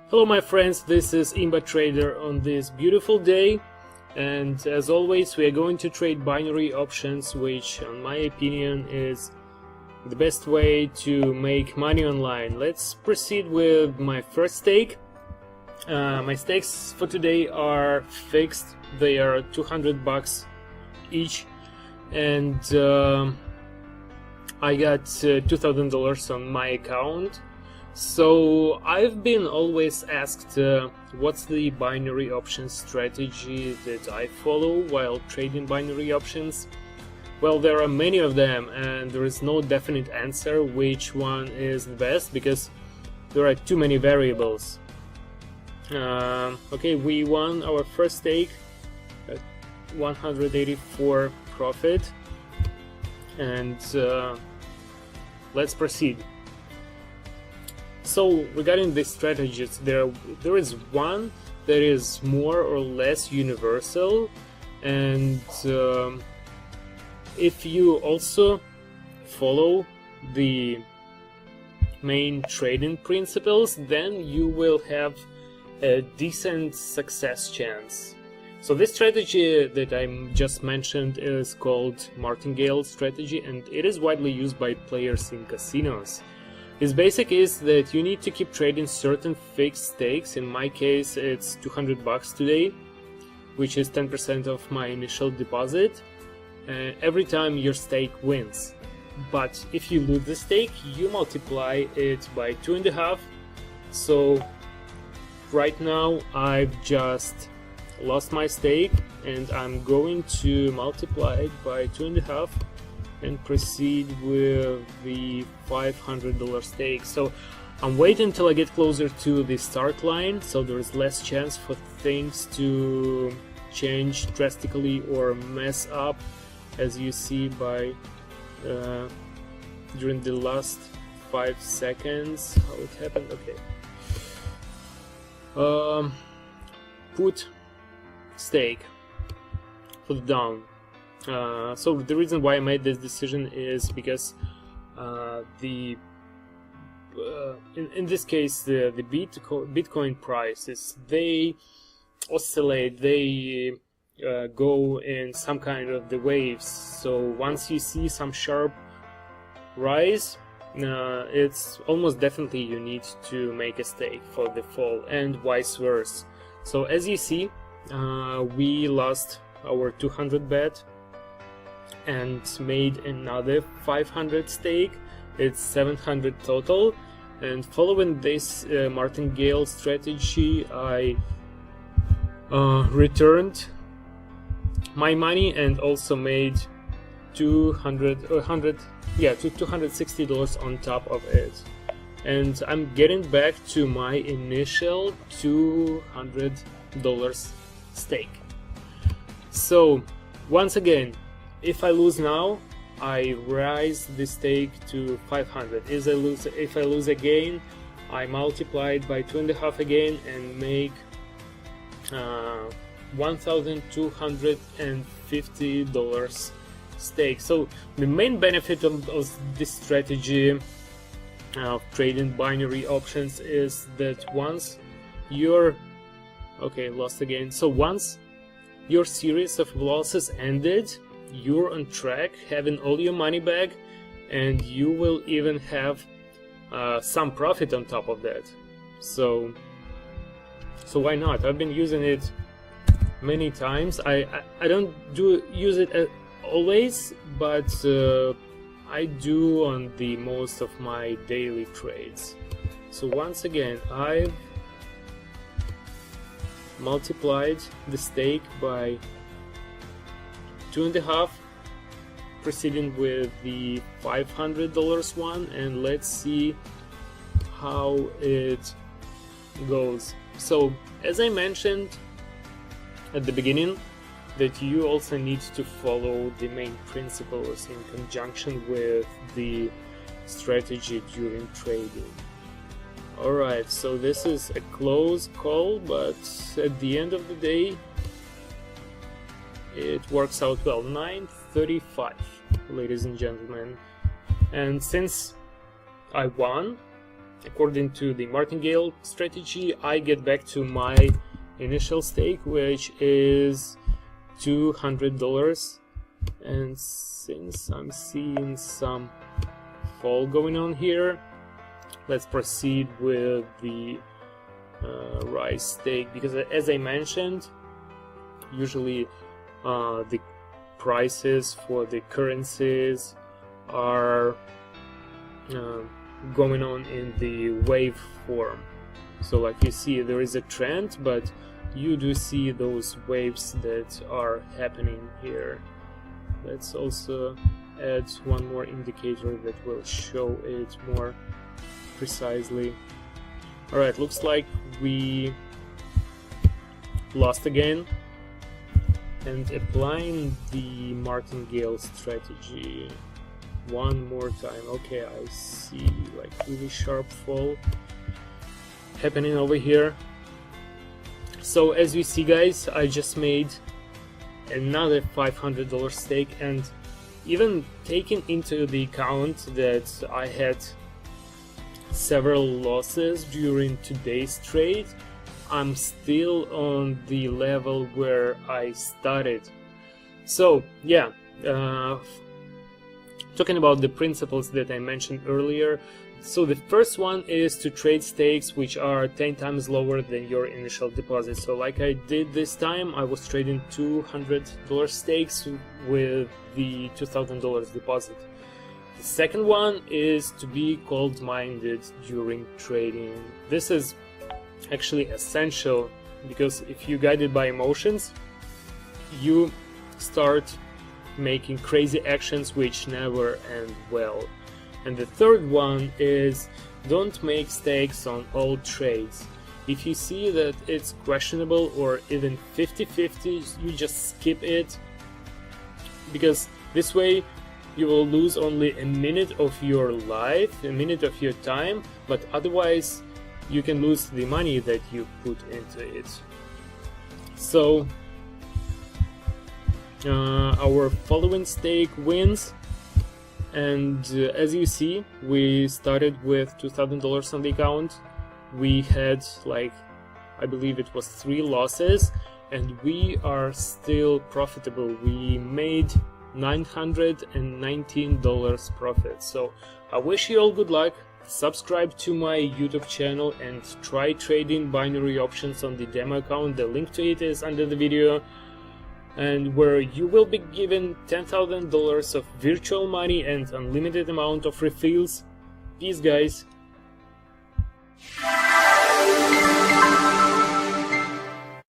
Hello my friends, this is Imba Trader on this beautiful day, and as always we are going to trade binary options, which in my opinion is the best way to make money online. Let's proceed with my first stake. My stakes for today are fixed. They are $200 each, and I got $2,000 on my account. So I've been always asked what's the binary options strategy that I follow while trading binary options. Well, there are many of them and there is no definite answer which one is the best because there are too many variables. Okay, we won our first stake at 184 profit, and let's proceed. So regarding the strategies, there is one that is more or less universal, and if you also follow the main trading principles, then you will have a decent success chance. So this strategy that I just mentioned is called martingale strategy, and it is widely used by players in casinos. Its basic is that you need to keep trading certain fixed stakes. In my case it's $200 today, which is 10% of my initial deposit, every time your stake wins. But if you lose the stake, you multiply it by 2.5. So right now I've just lost my stake and I'm going to multiply it by 2.5 and proceed with the $500 stake. So I'm waiting until I get closer to the start line, so there is less chance for things to change drastically or mess up, as you see by during the last 5 seconds how it happened. Okay, put stake, put down. So the reason why I made this decision is because in this case the Bitcoin prices, they oscillate, they go in some kind of the waves. So once you see some sharp rise, it's almost definitely you need to make a stake for the fall, and vice versa. So as you see, we lost our 200 bet and made another 500 stake. It's 700 total, and following this martingale strategy I returned my money and also made $260 on top of it, and I'm getting back to my initial $200 stake. So once again, if I lose now, I raise the stake to 500. If I lose again, I multiply it by 2.5 again and make $1,250 stake. So the main benefit of this strategy of trading binary options is that once you're lost again. So once your series of losses ended, you're on track, having all your money back, and you will even have some profit on top of that. So why not? I've been using it many times. I don't use it always, but I do on the most of my daily trades. So once again, I've multiplied the stake by 2.5, proceeding with the $500 one, and let's see how it goes. So as I mentioned at the beginning, that you also need to follow the main principles in conjunction with the strategy during trading. Alright, so this is a close call, but at the end of the day it works out well. 935, ladies and gentlemen. And since I won, according to the martingale strategy, I get back to my initial stake, which is $200. And since I'm seeing some fall going on here, let's proceed with the rise stake, because as I mentioned, usually the prices for the currencies are going on in the wave form. So like you see, there is a trend, but you do see those waves that are happening here. Let's also add one more indicator that will show it more precisely. Alright, looks like we lost again. And applying the martingale strategy one more time. Okay, I see like really sharp fall happening over here. So as you see, guys, I just made another $500 stake, and even taking into the account that I had several losses during today's trade, I'm still on the level where I started. So yeah, talking about the principles that I mentioned earlier. So the first one is to trade stakes which are 10 times lower than your initial deposit. So like I did this time, I was trading $200 stakes with the $2,000 deposit. The second one is to be cold-minded during trading. This is actually essential, because if you're guided by emotions, you start making crazy actions which never end well. And the third one is don't make stakes on all trades. If you see that it's questionable or even 50-50, you just skip it, because this way you will lose only a minute of your life, a minute of your time, but otherwise you can lose the money that you put into it. So our following stake wins, and as you see, we started with $2,000 on the account. We had, like, I believe it was 3 losses, and we are still profitable. We made $919 profit. So I wish you all good luck. Subscribe to my YouTube channel and try trading binary options on the demo account. The link to it is under the video, and where you will be given $10,000 of virtual money and unlimited amount of refills. Peace, guys.